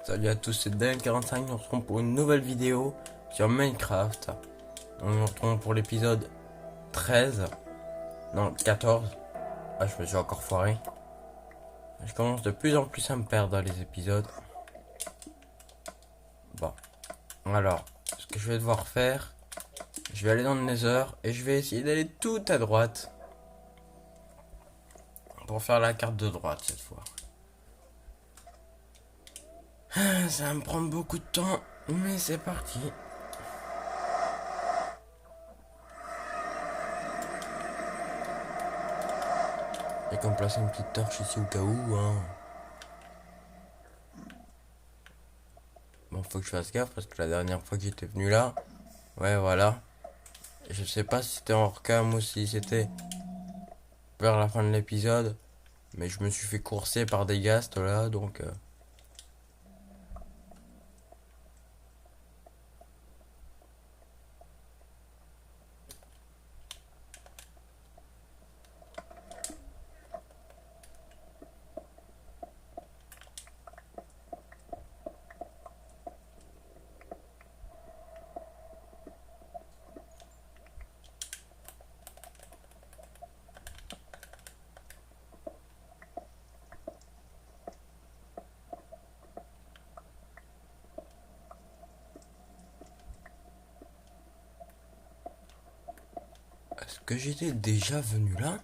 Salut à tous, c'est Dan45, nous retrouvons pour une nouvelle vidéo sur Minecraft. On nous retrouve pour l'épisode 13, non 14. Ah, je me suis encore foiré. Je commence de plus en plus à me perdre dans les épisodes. Bon, alors, ce que je vais devoir faire, je vais aller dans le Nether et je vais essayer d'aller tout à droite pour faire la carte de droite cette fois. Ça va me prendre beaucoup de temps, mais c'est parti. Et qu'on place une petite torche ici au cas où, hein. Bon, faut que je fasse gaffe parce que la dernière fois que j'étais venu là, ouais, voilà. Je sais pas si c'était en hors cam ou si c'était vers la fin de l'épisode, mais je me suis fait courser par des ghasts là, donc. Est-ce que j'étais déjà venu là?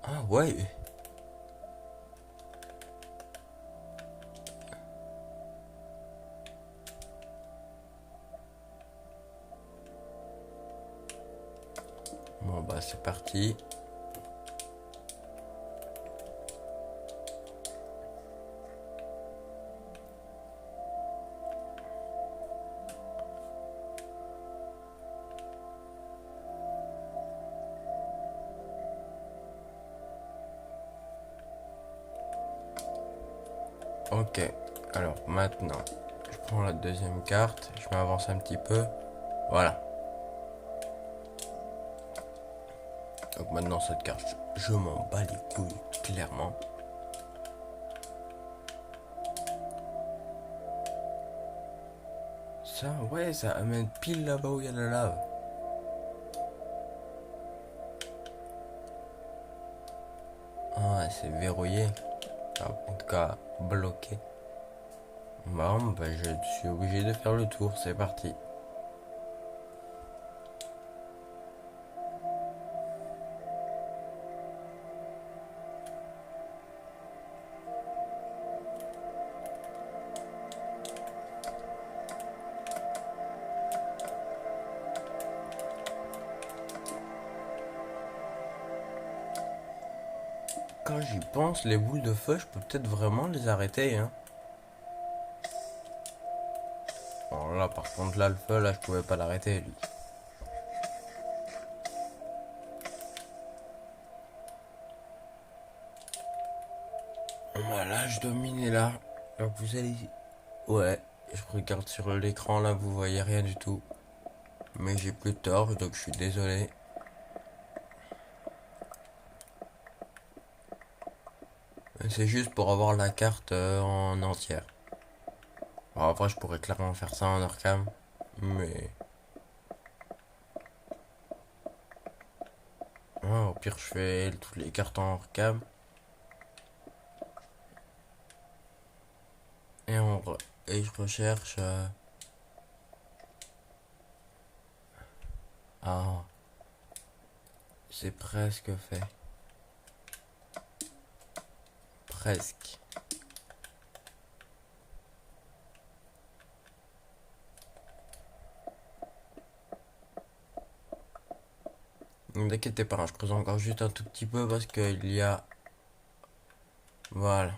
Ah ouais. Bon bah c'est parti. Ok, alors maintenant, je prends la deuxième carte, je m'avance un petit peu. Voilà. Donc maintenant cette carte, je m'en bats les couilles, clairement. Ça, ouais, ça amène pile là-bas où il y a la lave. Ah, c'est verrouillé. Ah, en tout cas, bloqué. Bon, bah, je suis obligé de faire le tour, c'est parti. Quand j'y pense, les boules de feu, je peux peut-être vraiment les arrêter, hein. Bon, là, par contre, là, le feu, là, je pouvais pas l'arrêter, lui. Voilà, je domine là. Donc, vous allez... Ouais, je regarde sur l'écran, là, vous voyez rien du tout. Mais j'ai plus de torche, donc je suis désolé. C'est juste pour avoir la carte en entière. Alors, après, je pourrais clairement faire ça en hors cam. Mais... ouais, au pire, je fais toutes les cartes en hors cam. Et, et je recherche... Ah, c'est presque fait. Presque. Ne vous inquiétez pas, hein, je creuse encore juste un tout petit peu parce qu'il y a... Voilà.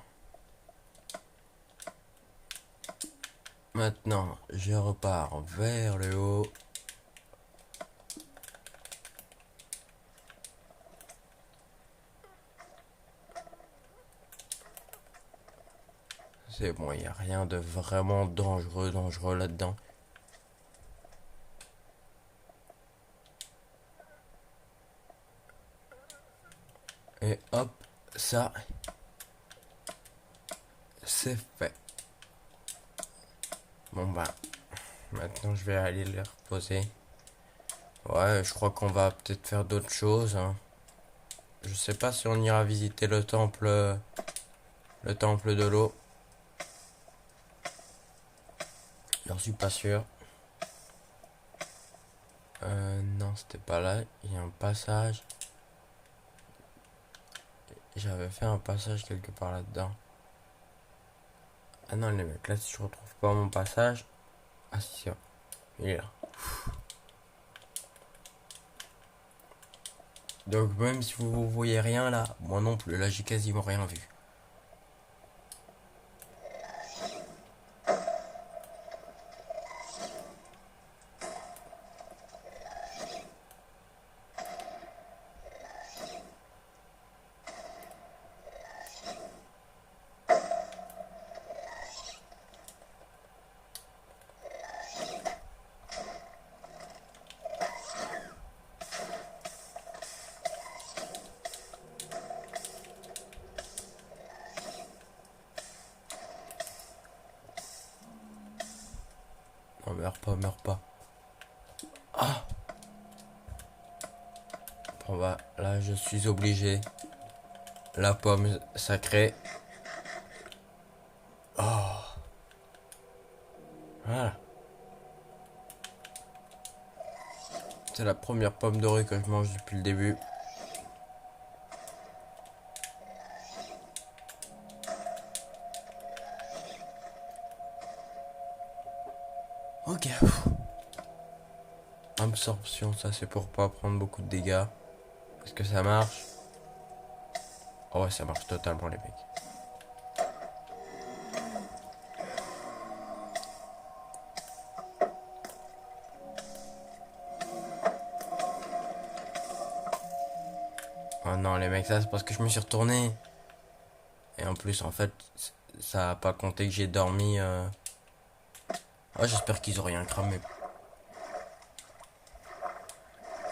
Maintenant, je repars vers le haut. C'est bon, il n'y a rien de vraiment dangereux là-dedans. Et hop, ça, c'est fait. Bon bah, maintenant je vais aller les reposer. Ouais, je crois qu'on va peut-être faire d'autres choses, hein. Je sais pas si on ira visiter le temple de l'eau. J'en suis pas sûr. Non, c'était pas là. Il y a un passage. J'avais fait un passage quelque part là-dedans. Ah non, les mecs, là, si je retrouve pas mon passage. Ah, si, si, il est là. Donc, même si vous voyez rien là, moi non plus, là, j'ai quasiment rien vu. Non, meurs pas, meurs pas. Ah! Bon, bah, là, je suis obligé. La pomme sacrée. Oh! Voilà. C'est la première pomme dorée que je mange depuis le début. Ok. Absorption, ça c'est pour pas prendre beaucoup de dégâts. Est-ce que ça marche? Oh ouais, ça marche totalement les mecs. Oh non les mecs, ça c'est parce que je me suis retourné. Et en plus en fait, ça a pas compté que j'ai dormi. Oh, j'espère qu'ils ont rien cramé.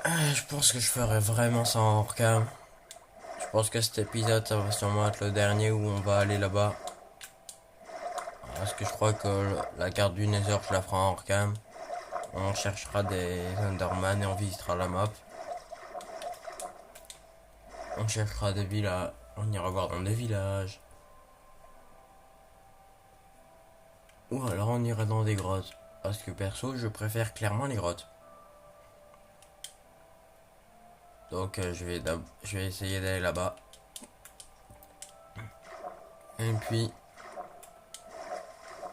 Je pense que je ferai vraiment ça en hors-cam. Je pense que cet épisode, ça va sûrement être le dernier où on va aller là-bas. Parce que je crois que la carte du Nether, je la ferai en hors-cam. On cherchera des Enderman et on visitera la map. On cherchera des villages. On ira voir dans des villages. Ou alors on ira dans des grottes. Parce que perso, je préfère clairement les grottes. Donc je vais essayer d'aller là-bas. Et puis,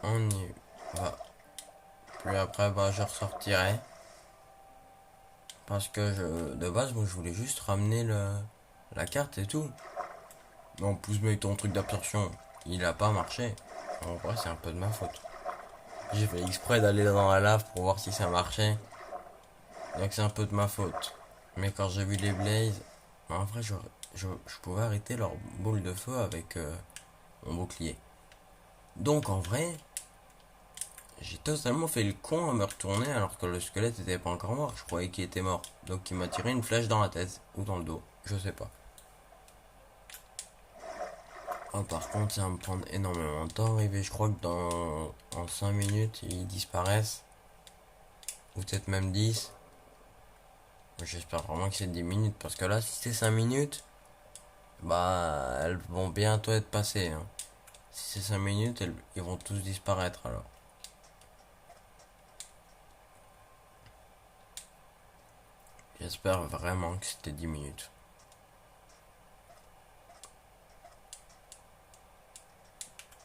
on y va. Puis après, bah, je ressortirai. Parce que de base, moi, je voulais juste ramener la carte et tout. Mais en plus, mais ton truc d'absorption, il a pas marché. En vrai, c'est un peu de ma faute. J'ai fait exprès d'aller dans la lave pour voir si ça marchait. Donc c'est un peu de ma faute. Mais quand j'ai vu les blazes, en vrai, je pouvais arrêter leur boule de feu avec mon bouclier. Donc en vrai, j'ai totalement fait le con à me retourner alors que le squelette était pas encore mort. Je croyais qu'il était mort. Donc il m'a tiré une flèche dans la tête ou dans le dos. Je sais pas. Oh, par contre, ça va me prendre énormément de temps arriver. Je crois que en 5 minutes, ils disparaissent. Ou peut-être même 10. J'espère vraiment que c'est 10 minutes. Parce que là, si c'est 5 minutes, bah, elles vont bientôt être passées, hein. Si c'est 5 minutes, ils vont tous disparaître alors. J'espère vraiment que c'était 10 minutes.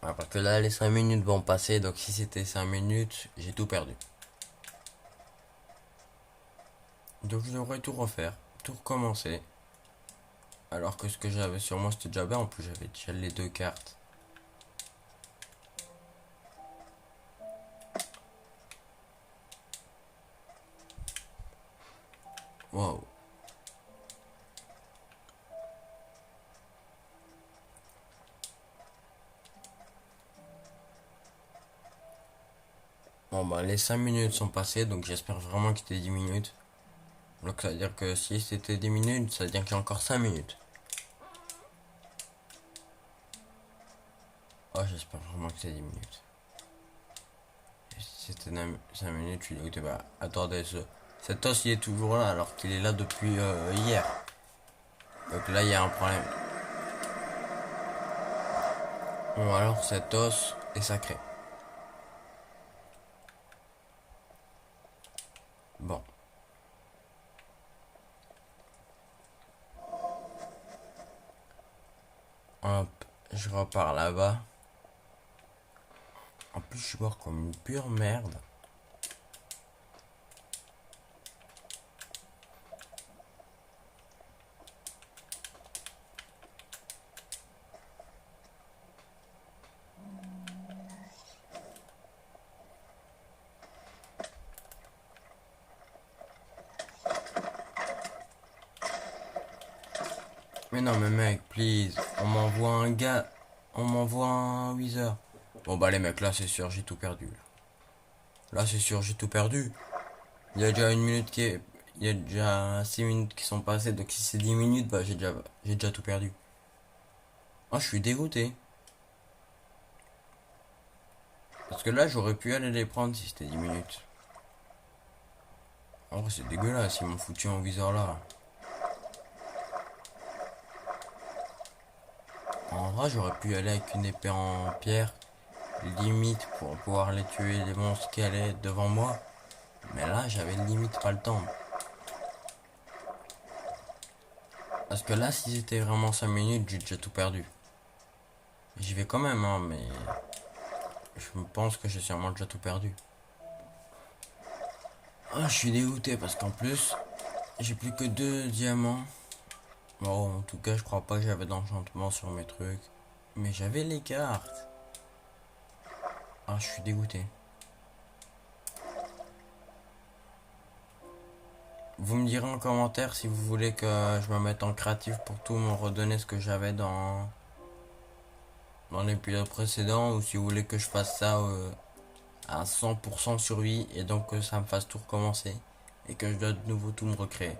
Ouais, parce que là, les 5 minutes vont passer, donc si c'était 5 minutes, j'ai tout perdu. Donc je devrais tout refaire, tout recommencer. Alors que ce que j'avais sur moi, c'était déjà bien. En plus, j'avais déjà les deux cartes. Wow. Bon bah les 5 minutes sont passées, donc j'espère vraiment que c'était 10 minutes. Donc ça veut dire que si c'était 10 minutes, ça veut dire qu'il y a encore 5 minutes. Oh, j'espère vraiment que c'est 10 minutes. Et si c'était 5 minutes, je suis dégoûté. Bah attendez, cet os il est toujours là alors qu'il est là depuis hier. Donc là il y a un problème. Bon alors cet os est sacré. Bon. Hop, je repars là-bas. En plus, je suis mort comme une pure merde. Mais non, mais mec, please. On m'envoie un gars. On m'envoie un Wither. Bon, bah, les mecs, là, c'est sûr, j'ai tout perdu. Là, c'est sûr, j'ai tout perdu. Il y a déjà une minute qui est. Il y a déjà 6 minutes qui sont passées. Donc, si c'est 10 minutes, bah, j'ai déjà tout perdu. Oh, je suis dégoûté. Parce que là, j'aurais pu aller les prendre si c'était 10 minutes. En vrai, c'est dégueulasse. Ils m'ont foutu un Wither là. En vrai, j'aurais pu aller avec une épée en pierre, limite, pour pouvoir les tuer, les monstres qui allaient devant moi. Mais là, j'avais limite pas le temps. Parce que là, si c'était vraiment 5 minutes, j'ai déjà tout perdu. J'y vais quand même, hein, mais je pense que j'ai sûrement déjà tout perdu. Ah, je suis dégoûté parce qu'en plus, j'ai plus que 2 diamants. Bon, en tout cas, je crois pas que j'avais d'enchantement sur mes trucs. Mais j'avais les cartes. Ah, je suis dégoûté. Vous me direz en commentaire si vous voulez que je me mette en créatif pour tout me redonner ce que j'avais dans l'épisode précédent, ou si vous voulez que je fasse ça à 100% survie et donc que ça me fasse tout recommencer et que je dois de nouveau tout me recréer.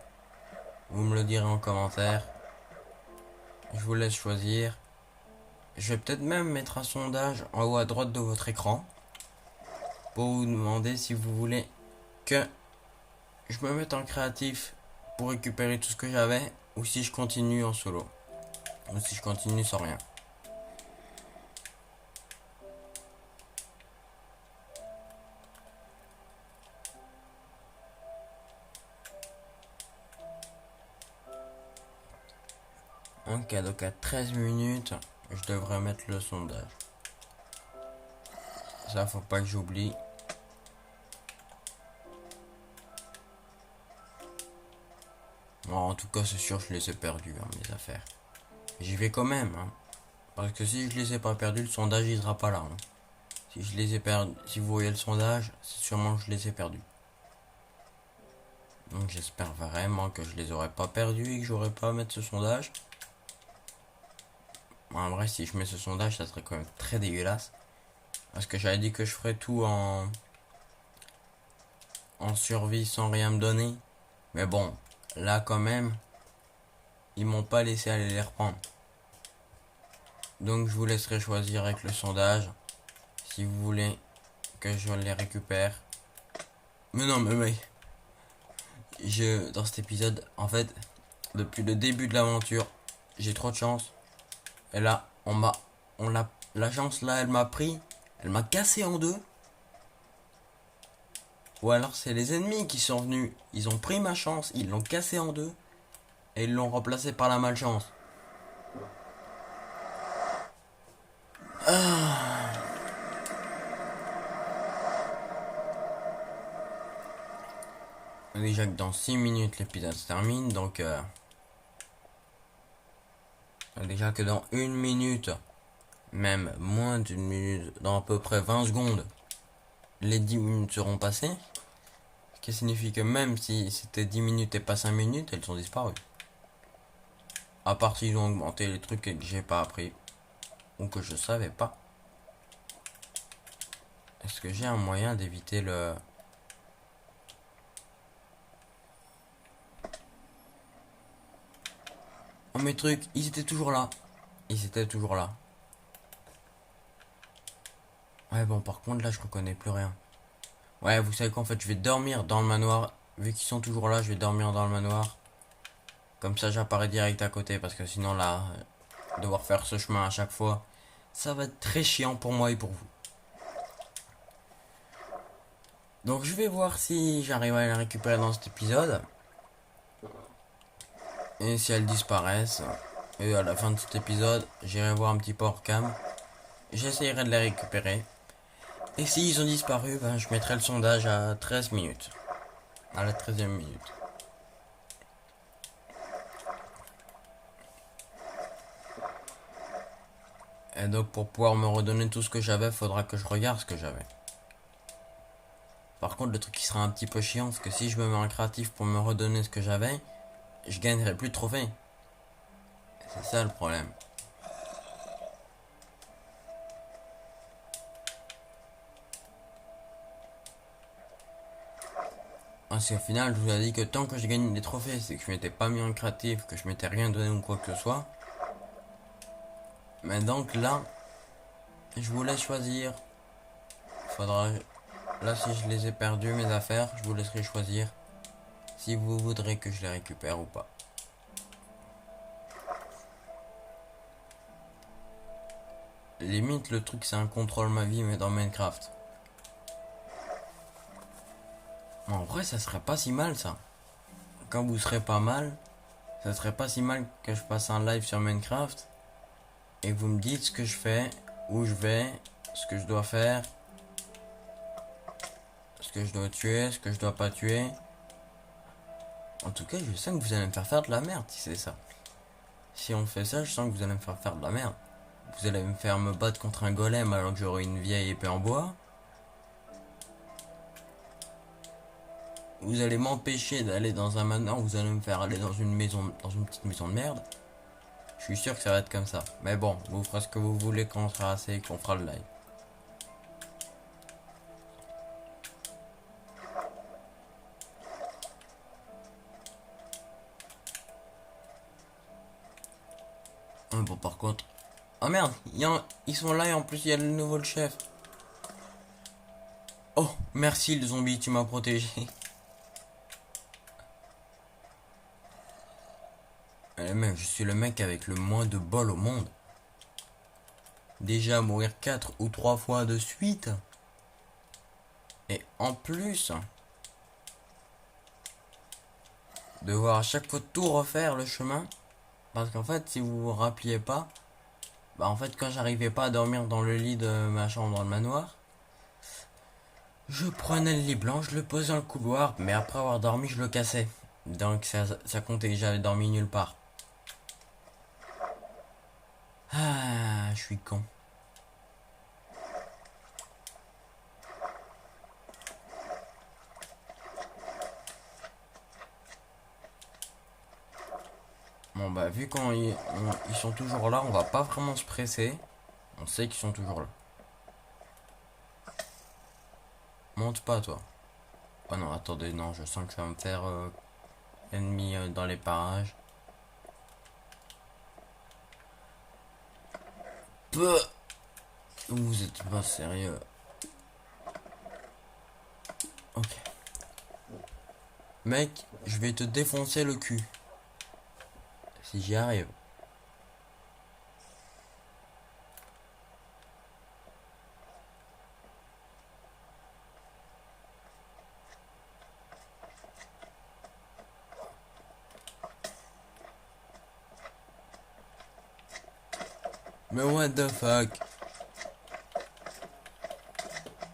Vous me le direz en commentaire. Je vous laisse choisir. Je vais peut-être même mettre un sondage en haut à droite de votre écran pour vous demander si vous voulez que je me mette en créatif pour récupérer tout ce que j'avais, ou si je continue en solo, ou si je continue sans rien. Ok, donc à 13 minutes, je devrais mettre le sondage. Ça, faut pas que j'oublie. Bon, en tout cas, c'est sûr, je les ai perdus, hein, mes affaires. J'y vais quand même, hein. Parce que si je les ai pas perdus, le sondage il sera pas là, hein. Si je les ai perdus, si vous voyez le sondage, c'est sûrement que je les ai perdus. Donc j'espère vraiment que je les aurais pas perdus et que j'aurais pas à mettre ce sondage. En vrai, si je mets ce sondage, ça serait quand même très dégueulasse. Parce que j'avais dit que je ferais tout en survie sans rien me donner. Mais bon, là quand même, ils m'ont pas laissé aller les reprendre. Donc je vous laisserai choisir avec le sondage si vous voulez que je les récupère. Mais non, mais mec, dans cet épisode, en fait, depuis le début de l'aventure, j'ai trop de chance. Et là, l'agence là, elle m'a pris, elle m'a cassé en deux. Ou alors c'est les ennemis qui sont venus, ils ont pris ma chance, ils l'ont cassé en deux et ils l'ont remplacé par la malchance. Déjà que dans 6 minutes l'épisode se termine, donc déjà que dans 1 minute, même moins d'une minute, dans à peu près 20 secondes, les 10 minutes seront passées. Ce qui signifie que même si c'était 10 minutes et pas 5 minutes, elles sont disparues. À part s'ils ont augmenté les trucs que j'ai pas appris ou que je savais pas. Est-ce que j'ai un moyen d'éviter le... Oh mes trucs, ils étaient toujours là. Ils étaient toujours là. Ouais bon par contre là je reconnais plus rien. Ouais vous savez qu'en fait je vais dormir dans le manoir. Vu qu'ils sont toujours là je vais dormir dans le manoir. Comme ça j'apparais direct à côté parce que sinon là devoir faire ce chemin à chaque fois ça va être très chiant pour moi et pour vous. Donc je vais voir si j'arrive à les récupérer dans cet épisode. Et si elles disparaissent. Et à la fin de cet épisode j'irai voir un petit peu hors cam. J'essayerai de les récupérer. Et s'ils ont disparu, ben, je mettrai le sondage à 13 minutes. À la 13e minute. Et donc pour pouvoir me redonner tout ce que j'avais, faudra que je regarde ce que j'avais. Par contre le truc qui sera un petit peu chiant, parce que si je me mets en créatif pour me redonner ce que j'avais, je gagnerai plus de trophées. C'est ça le problème. Parce qu'au final, je vous ai dit que tant que je gagne des trophées, c'est que je m'étais pas mis en créatif, que je m'étais rien donné ou quoi que ce soit. Mais donc là, je vous laisse choisir. Faudra... Là, si je les ai perdus, mes affaires, je vous laisserai choisir si vous voudrez que je les récupère ou pas. Limite, le truc, c'est un contrôle ma vie, mais dans Minecraft. En vrai, ça serait pas si mal, ça. Quand vous serez pas mal, ça serait pas si mal que je passe un live sur Minecraft et que vous me dites ce que je fais, où je vais, ce que je dois faire, ce que je dois tuer, ce que je dois pas tuer. En tout cas, je sens que vous allez me faire de la merde si c'est ça. Si on fait ça, je sens que vous allez me faire de la merde. Vous allez me faire me battre contre un golem alors que j'aurai une vieille épée en bois. Vous allez m'empêcher d'aller dans un manoir, vous allez me faire aller dans une maison, dans une petite maison de merde. Je suis sûr que ça va être comme ça. Mais bon, vous ferez ce que vous voulez quand on sera assez et qu'on fera le live. Bon, par contre... Oh merde, ils sont là et en plus il y a le nouveau chef. Oh, merci le zombie, tu m'as protégé. Eh mec, je suis le mec avec le moins de bol au monde. Déjà mourir 4 ou 3 fois de suite. Et en plus... devoir à chaque fois tout refaire le chemin. Parce qu'en fait, si vous vous rappeliez pas... Bah en fait, quand j'arrivais pas à dormir dans le lit de ma chambre dans le manoir... Je prenais le lit blanc, je le posais dans le couloir, mais après avoir dormi, je le cassais. Donc ça comptait que j'avais dormi nulle part. Ah, je suis con. Bon bah vu qu'ils sont toujours là, on va pas vraiment se presser. On sait qu'ils sont toujours là. Monte pas toi. Oh non, attendez, non, je sens que ça va me faire ennemi dans les parages. Peu. Vous êtes pas sérieux. Ok. Mec, je vais te défoncer le cul. Si j'y arrive. Mais what the fuck?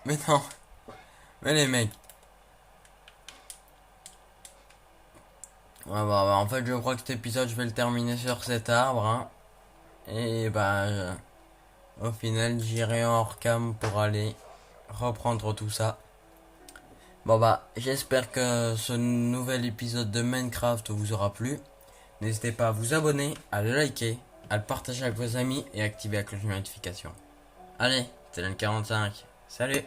Mais non. Mais les mecs. Ouais, bah, en fait, je crois que cet épisode, je vais le terminer sur cet arbre. Hein. Et bah, au final, j'irai en hors cam pour aller reprendre tout ça. Bon bah, j'espère que ce nouvel épisode de Minecraft vous aura plu. N'hésitez pas à vous abonner, à le liker, à le partager avec vos amis et à activer la cloche de notification. Allez, c'était le 45. Salut!